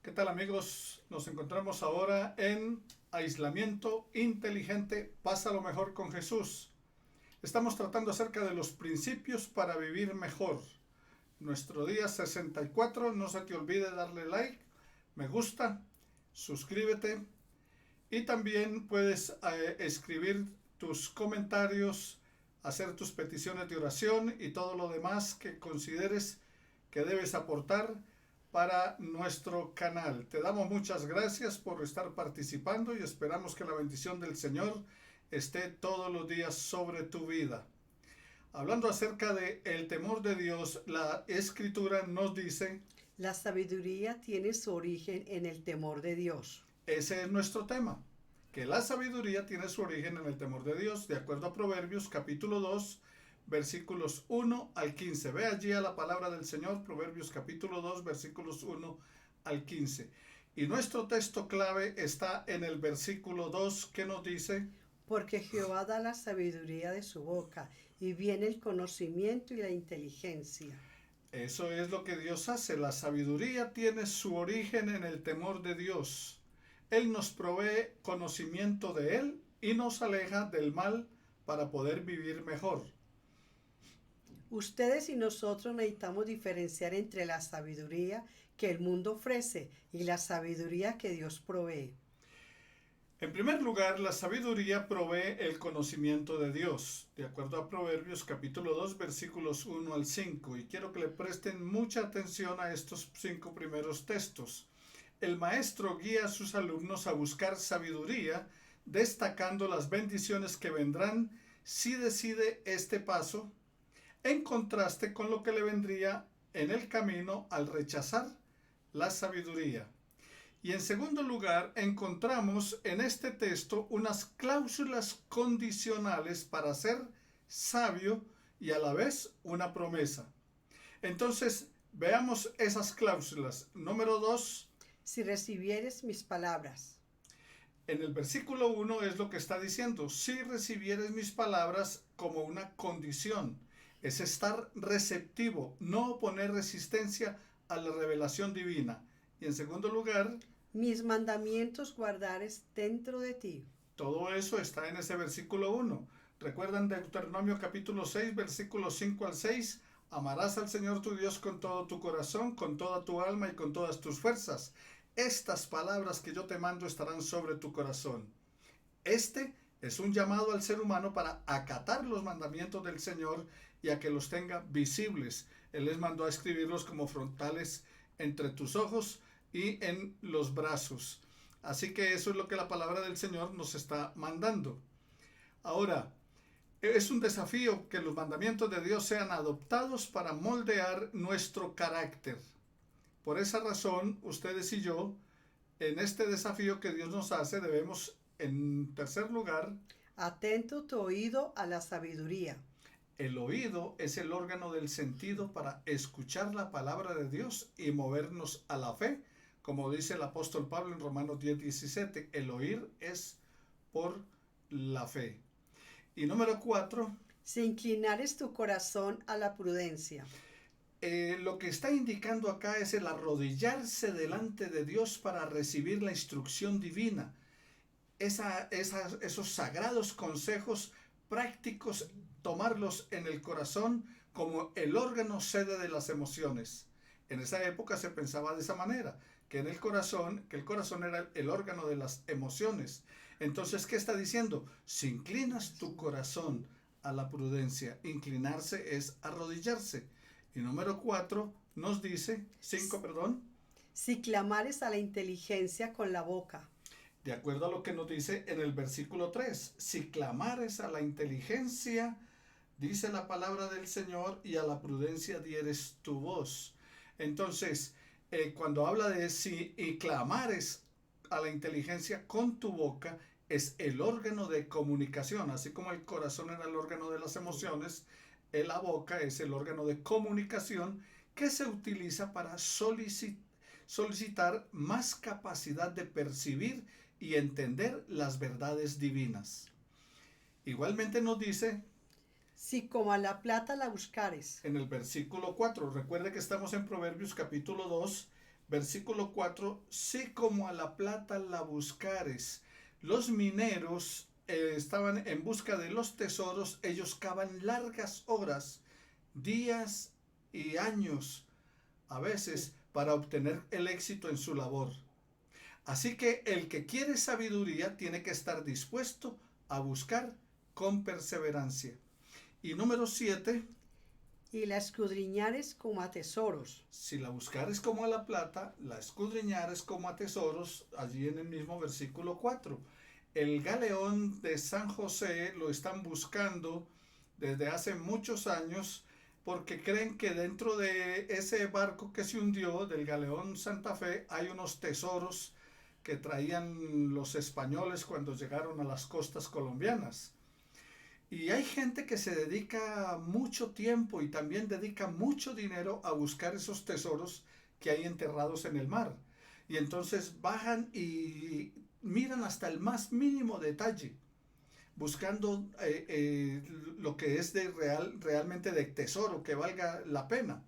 ¿Qué tal amigos? Nos encontramos ahora en aislamiento inteligente, pasa lo mejor con Jesús. Estamos tratando acerca de los principios para vivir mejor. Nuestro día 64, no se te olvide darle like, me gusta, suscríbete y también puedes escribir tus comentarios, hacer tus peticiones de oración y todo lo demás que consideres que debes aportar para nuestro canal. Te damos muchas gracias por estar participando y esperamos que la bendición del Señor esté todos los días sobre tu vida. Hablando acerca de el temor de Dios, la Escritura nos dice, La sabiduría tiene su origen en el temor de Dios. ese es nuestro tema, que la sabiduría tiene su origen en el temor de Dios, de acuerdo a Proverbios capítulo 2, versículos 1 al 15. Ve allí a la palabra del Señor, Proverbios capítulo 2, versículos 1 al 15. Y nuestro texto clave está en el versículo 2 que nos dice, Porque Jehová da la sabiduría de su boca, y viene el conocimiento y la inteligencia. eso es lo que Dios hace. La sabiduría tiene su origen en el temor de Dios. Él nos provee conocimiento de Él y nos aleja del mal para poder vivir mejor. Ustedes y nosotros necesitamos diferenciar entre la sabiduría que el mundo ofrece y la sabiduría que Dios provee. En primer lugar, la sabiduría provee el conocimiento de Dios, de acuerdo a Proverbios capítulo 2, versículos 1 al 5, y quiero que le presten mucha atención a estos 5 primeros textos. El maestro guía a sus alumnos a buscar sabiduría, destacando las bendiciones que vendrán si decide este paso, en contraste con lo que le vendría en el camino al rechazar la sabiduría. Y en segundo lugar, encontramos en este texto unas cláusulas condicionales para ser sabio y a la vez una promesa. Entonces, veamos esas cláusulas. Número 2, Si recibieres mis palabras. en el versículo 1 es lo que está diciendo, si recibieres mis palabras como una condición. Es estar receptivo, no oponer resistencia a la revelación divina. Y en segundo lugar, Mis mandamientos guardares dentro de ti. todo eso está en ese versículo 1. ¿Recuerdan Deuteronomio capítulo 6, versículos 5 al 6? Amarás al Señor tu Dios con todo tu corazón, con toda tu alma y con todas tus fuerzas. Estas palabras que yo te mando estarán sobre tu corazón. Este es un llamado al ser humano para acatar los mandamientos del Señor y a que los tenga visibles. Él les mandó a escribirlos como frontales entre tus ojos y en los brazos. Así que eso es lo que la palabra del Señor nos está mandando. Ahora, es un desafío que los mandamientos de Dios sean adoptados para moldear nuestro carácter. Por esa razón, ustedes y yo, en este desafío que Dios nos hace, debemos, en tercer lugar, Atento tu oído a la sabiduría. el oído es el órgano del sentido para escuchar la palabra de Dios y movernos a la fe. Como dice el apóstol Pablo en Romanos 10:17, el oír es por la fe. Y número 4, Si inclinares tu corazón a la prudencia. lo que está indicando acá es el arrodillarse delante de Dios para recibir la instrucción divina. Esos sagrados consejos prácticos, tomarlos en el corazón como el órgano sede de las emociones. En esa época se pensaba de esa manera, que el corazón era el órgano de las emociones. Entonces, ¿qué está diciendo? Si inclinas tu corazón a la prudencia, inclinarse es arrodillarse. Y número 4 nos dice, 5, perdón, Si clamares a la inteligencia con la boca. de acuerdo a lo que nos dice en el versículo 3, si clamares a la inteligencia, dice la palabra del Señor, y a la prudencia dieres tu voz. Entonces, cuando habla de si y clamares a la inteligencia con tu boca, es el órgano de comunicación, así como el corazón era el órgano de las emociones, la boca es el órgano de comunicación que se utiliza para solicitar más capacidad de percibir y entender las verdades divinas. Igualmente nos dice Si como a la plata la buscares. en el versículo 4, recuerde que estamos en Proverbios capítulo 2, Versículo 4, si como a la plata la buscares. Los mineros estaban en busca de los tesoros, ellos cavan largas horas, días y años, a veces, para obtener el éxito en su labor. Así que el que quiere sabiduría tiene que estar dispuesto a buscar con perseverancia. Y número 7, Y la escudriñares como a tesoros. si la buscares como a la plata, la escudriñares como a tesoros, allí en el mismo versículo 4. El galeón de San José lo están buscando desde hace muchos años porque creen que dentro de ese barco que se hundió, del galeón Santa Fe, hay unos tesoros que traían los españoles cuando llegaron a las costas colombianas. Y hay gente que se dedica mucho tiempo y también dedica mucho dinero a buscar esos tesoros que hay enterrados en el mar. Y entonces bajan y miran hasta el más mínimo detalle, buscando lo que es realmente de tesoro, que valga la pena.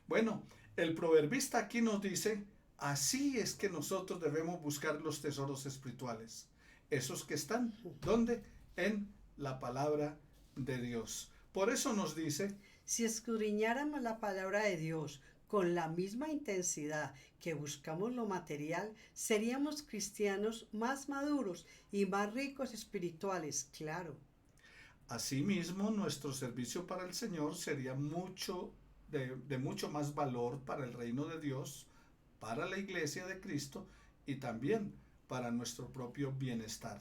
Bueno, el proverbista aquí nos dice, así es que nosotros debemos buscar los tesoros espirituales. Esos que están, ¿dónde? En la palabra de Dios. Por eso nos dice, Si escudriñáramos la palabra de Dios con la misma intensidad que buscamos lo material, seríamos cristianos más maduros y más ricos espirituales, claro. asimismo, nuestro servicio para el Señor sería de mucho más valor para el reino de Dios, para la iglesia de Cristo y también para nuestro propio bienestar.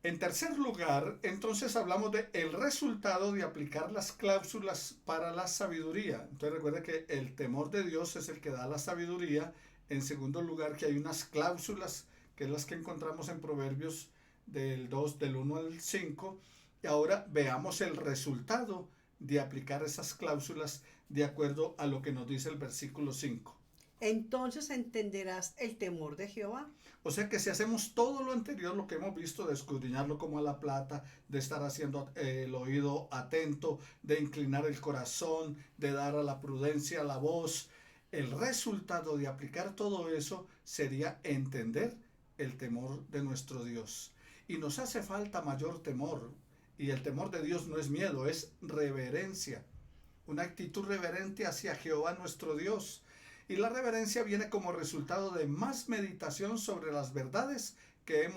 En tercer lugar, entonces hablamos de el resultado de aplicar las cláusulas para la sabiduría. Entonces recuerda que el temor de Dios es el que da la sabiduría. En segundo lugar, que hay unas cláusulas, que es las que encontramos en Proverbios del 1 al 5. Y ahora veamos el resultado de aplicar esas cláusulas de acuerdo a lo que nos dice el versículo 5. Entonces entenderás el temor de Jehová. O sea que si hacemos todo lo anterior, lo que hemos visto, de escudriñarlo como a la plata, de estar haciendo el oído atento, de inclinar el corazón, de dar a la prudencia la voz, el resultado de aplicar todo eso sería entender el temor de nuestro Dios. Y nos hace falta mayor temor. Y el temor de Dios no es miedo, es reverencia. Una actitud reverente hacia Jehová nuestro Dios. Y la reverencia viene como resultado de más meditación sobre las verdades que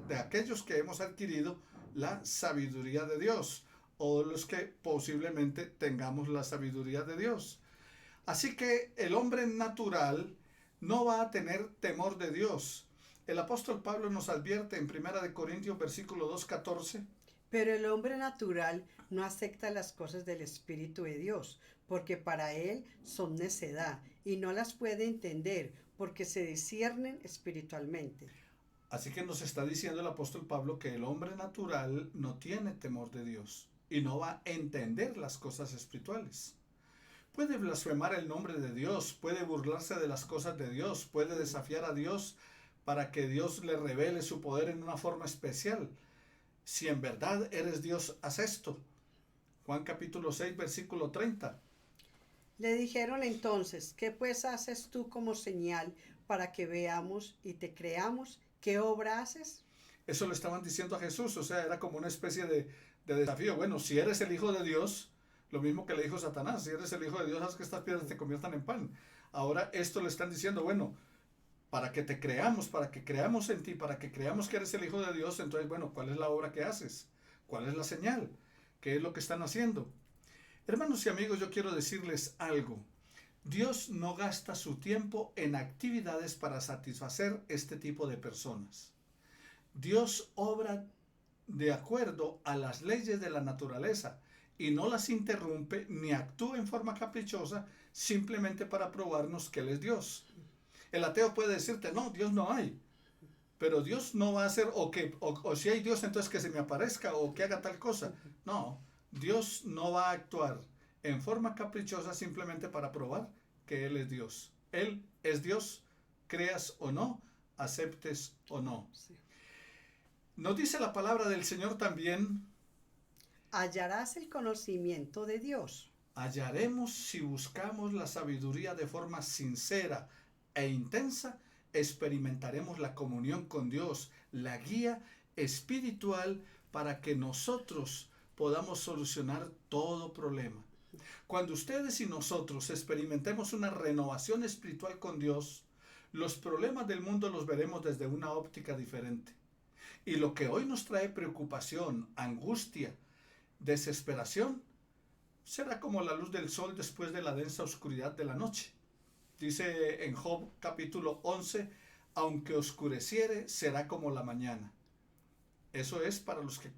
de aquellos que hemos adquirido la sabiduría de Dios, o los que posiblemente tengamos la sabiduría de Dios. Así que el hombre natural no va a tener temor de Dios. El apóstol Pablo nos advierte en 1 Corintios versículo 2:14. Pero el hombre natural no acepta las cosas del Espíritu de Dios, porque para él son necedad, y no las puede entender, porque se disciernen espiritualmente. Así que nos está diciendo el apóstol Pablo que el hombre natural no tiene temor de Dios y no va a entender las cosas espirituales. Puede blasfemar el nombre de Dios, puede burlarse de las cosas de Dios, puede desafiar a Dios para que Dios le revele su poder en una forma especial. Si en verdad eres Dios, haz esto. Juan capítulo 6, versículo 30. Le dijeron entonces, ¿qué pues haces tú como señal para que veamos y te creamos? ¿Qué obra haces? Eso le estaban diciendo a Jesús, o sea, era como una especie de desafío. Bueno, si eres el Hijo de Dios, lo mismo que le dijo Satanás, si eres el Hijo de Dios, haz que estas piedras te conviertan en pan. Ahora esto le están diciendo, bueno, para que te creamos, para que creamos en ti, para que creamos que eres el Hijo de Dios, entonces, bueno, ¿cuál es la obra que haces? ¿Cuál es la señal? ¿Qué es lo que están haciendo? Hermanos y amigos, yo quiero decirles algo. Dios no gasta su tiempo en actividades para satisfacer este tipo de personas. Dios obra de acuerdo a las leyes de la naturaleza y no las interrumpe ni actúa en forma caprichosa simplemente para probarnos que Él es Dios. El ateo puede decirte, no, Dios no hay. Pero Dios no va a hacer, o si hay Dios, entonces que se me aparezca o que haga tal cosa. No, Dios no va a actuar en forma caprichosa simplemente para probar que Él es Dios. Él es Dios, creas o no, aceptes o no. Sí. Nos dice la palabra del Señor también, Hallarás el conocimiento de Dios. hallaremos si buscamos la sabiduría de forma sincera e intensa, experimentaremos la comunión con Dios, la guía espiritual para que nosotros podamos solucionar todo problema. Cuando ustedes y nosotros experimentemos una renovación espiritual con Dios, los problemas del mundo los veremos desde una óptica diferente. Y lo que hoy nos trae preocupación, angustia, desesperación, será como la luz del sol después de la densa oscuridad de la noche. Dice en Job capítulo 11, aunque oscureciere, será como la mañana. Eso es para los que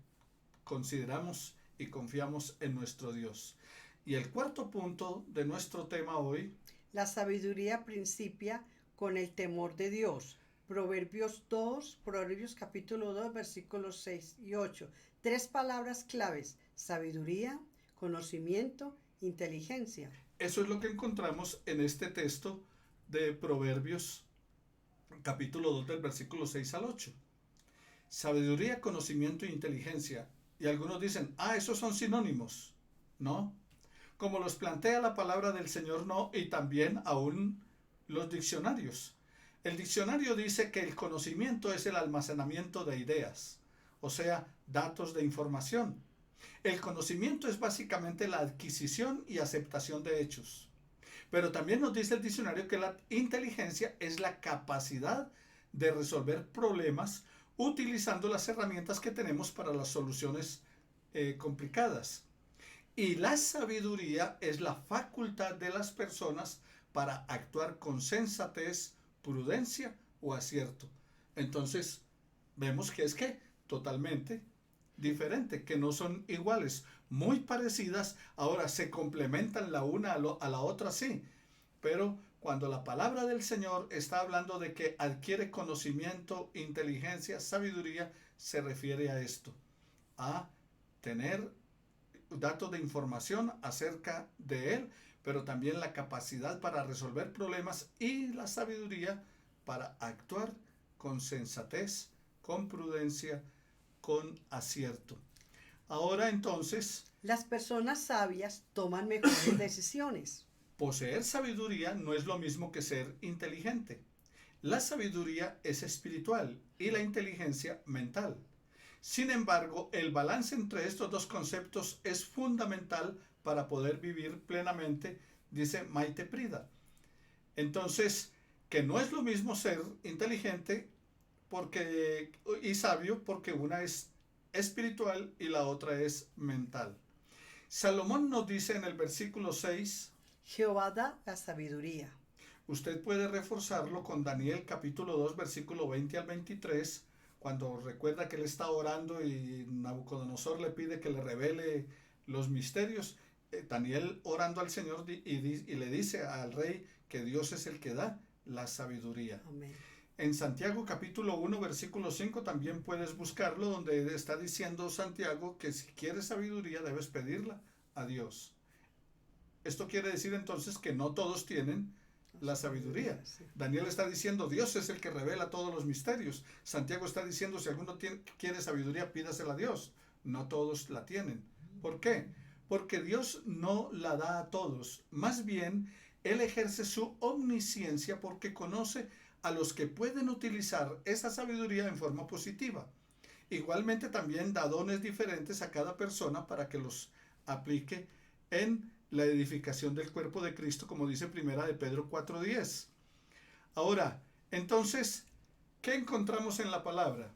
consideramos y confiamos en nuestro Dios. Y el cuarto punto de nuestro tema hoy. La sabiduría principia con el temor de Dios. Proverbios capítulo 2, versículos 6 y 8. 3 palabras claves: sabiduría, conocimiento, inteligencia. Eso es lo que encontramos en este texto de Proverbios capítulo 2 del versículo 6 al 8. Sabiduría, conocimiento e inteligencia. Y algunos dicen, esos son sinónimos. No. Como los plantea la palabra del Señor, no, y también aún los diccionarios. El diccionario dice que el conocimiento es el almacenamiento de ideas, o sea, datos de información. El conocimiento es básicamente la adquisición y aceptación de hechos. Pero también nos dice el diccionario que la inteligencia es la capacidad de resolver problemas utilizando las herramientas que tenemos para las soluciones complicadas. Y la sabiduría es la facultad de las personas para actuar con sensatez, prudencia o acierto. Entonces, vemos que es totalmente diferente, que no son iguales, muy parecidas, ahora se complementan la una a la otra, sí, pero cuando la palabra del Señor está hablando de que adquiere conocimiento, inteligencia, sabiduría, se refiere a esto, a tener datos de información acerca de Él, pero también la capacidad para resolver problemas y la sabiduría para actuar con sensatez, con prudencia, con acierto. Ahora entonces, las personas sabias toman mejores decisiones. Poseer sabiduría no es lo mismo que ser inteligente. La sabiduría es espiritual y la inteligencia mental. Sin embargo, el balance entre estos dos conceptos es fundamental para poder vivir plenamente, dice Maite Prida. Entonces, que no es lo mismo ser inteligente y sabio porque una es espiritual y la otra es mental. Salomón nos dice en el versículo 6, Jehová da la sabiduría. Usted puede reforzarlo con Daniel capítulo 2 versículo 20 al 23, cuando recuerda que él está orando y Nabucodonosor le pide que le revele los misterios. Daniel orando al Señor y le dice al rey que Dios es el que da la sabiduría. Amén. En Santiago capítulo 1 versículo 5 también puedes buscarlo, donde está diciendo Santiago que si quieres sabiduría debes pedirla a Dios. Esto quiere decir entonces que no todos tienen la sabiduría. Sí. Daniel está diciendo Dios es el que revela todos los misterios. Santiago está diciendo si alguno quiere sabiduría pídasela a Dios. No todos la tienen. ¿Por qué? Porque Dios no la da a todos. Más bien, Él ejerce su omnisciencia porque conoce a los que pueden utilizar esa sabiduría en forma positiva. Igualmente también da dones diferentes a cada persona para que los aplique en la edificación del cuerpo de Cristo, como dice Primera de Pedro 4:10. Ahora, entonces, ¿qué encontramos en la palabra?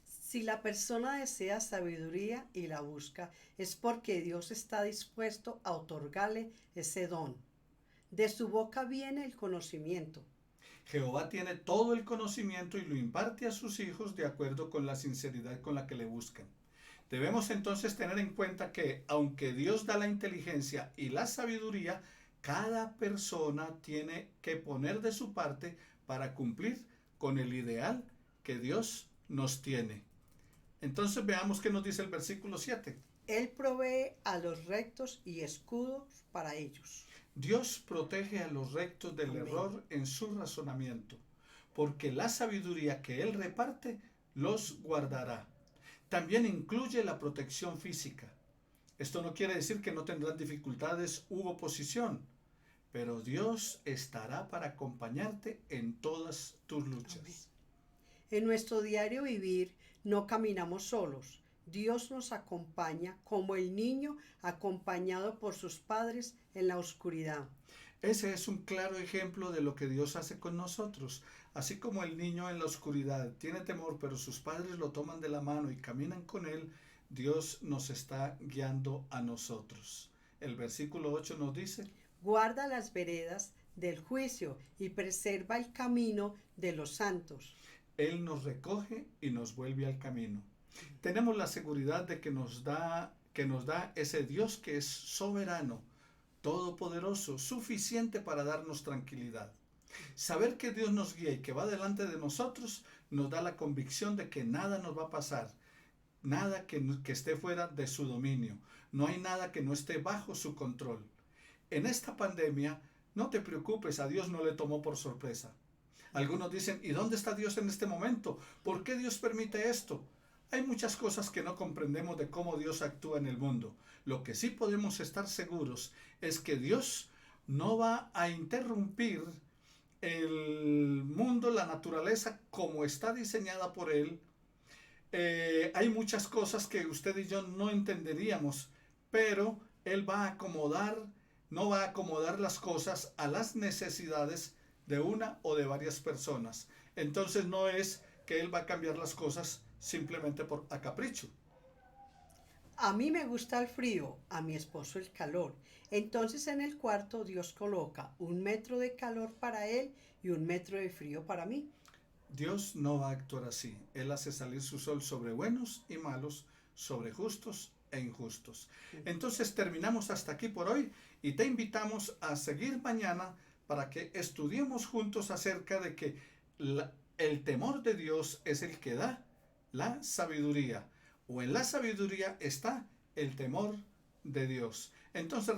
Si la persona desea sabiduría y la busca, es porque Dios está dispuesto a otorgarle ese don. De su boca viene el conocimiento. Jehová tiene todo el conocimiento y lo imparte a sus hijos de acuerdo con la sinceridad con la que le buscan. Debemos entonces tener en cuenta que, aunque Dios da la inteligencia y la sabiduría, cada persona tiene que poner de su parte para cumplir con el ideal que Dios nos tiene. Entonces veamos qué nos dice el versículo 7. Él provee a los rectos y escudos para ellos. Dios protege a los rectos del Amén. error en su razonamiento, porque la sabiduría que Él reparte los guardará. También incluye la protección física. Esto no quiere decir que no tendrán dificultades u oposición, pero Dios estará para acompañarte en todas tus luchas. Amén. En nuestro diario vivir no caminamos solos. Dios nos acompaña como el niño acompañado por sus padres en la oscuridad. Ese es un claro ejemplo de lo que Dios hace con nosotros. Así como el niño en la oscuridad tiene temor, pero sus padres lo toman de la mano y caminan con él, Dios nos está guiando a nosotros. El versículo 8 nos dice: Guarda las veredas del juicio y preserva el camino de los santos. Él nos recoge y nos vuelve al camino. Tenemos la seguridad de que nos da ese Dios que es soberano, todopoderoso, suficiente para darnos tranquilidad. Saber que Dios nos guía y que va delante de nosotros nos da la convicción de que nada nos va a pasar, nada que esté fuera de su dominio, no hay nada que no esté bajo su control. En esta pandemia, no te preocupes, a Dios no le tomó por sorpresa. Algunos dicen, ¿y dónde está Dios en este momento? ¿Por qué Dios permite esto? Hay muchas cosas que no comprendemos de cómo Dios actúa en el mundo. Lo que sí podemos estar seguros es que Dios no va a interrumpir el mundo, la naturaleza como está diseñada por Él. Hay muchas cosas que usted y yo no entenderíamos, pero Él va a acomodar, no va a acomodar las cosas a las necesidades de una o de varias personas. Entonces no es que Él va a cambiar las cosas simplemente a capricho. A mí me gusta el frío, a mi esposo el calor. Entonces en el cuarto Dios coloca 1 metro de calor para él y 1 metro de frío para mí. Dios no va a actuar así. Él hace salir su sol sobre buenos y malos, sobre justos e injustos. Entonces terminamos hasta aquí por hoy y te invitamos a seguir mañana para que estudiemos juntos acerca de que el temor de Dios es el que da la sabiduría, o en la sabiduría está el temor de Dios. Entonces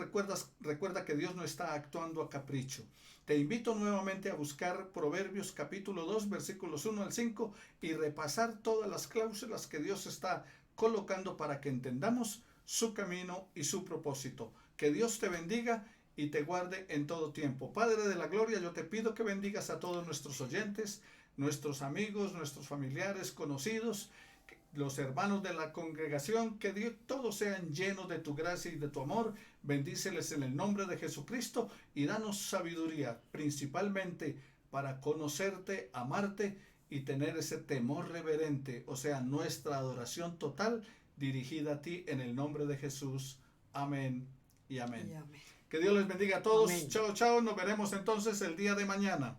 recuerda que Dios no está actuando a capricho. Te invito nuevamente a buscar Proverbios capítulo 2, versículos 1 al 5 y repasar todas las cláusulas que Dios está colocando para que entendamos su camino y su propósito. Que Dios te bendiga y te guarde en todo tiempo. Padre de la gloria, yo te pido que bendigas a todos nuestros oyentes, nuestros amigos, nuestros familiares, conocidos, los hermanos de la congregación, que Dios, todos sean llenos de tu gracia y de tu amor. Bendíceles en el nombre de Jesucristo y danos sabiduría, principalmente para conocerte, amarte y tener ese temor reverente, o sea, nuestra adoración total dirigida a ti en el nombre de Jesús. Amén y amén. Y amén. Que Dios les bendiga a todos. Amén. Chao, chao. Nos veremos entonces el día de mañana.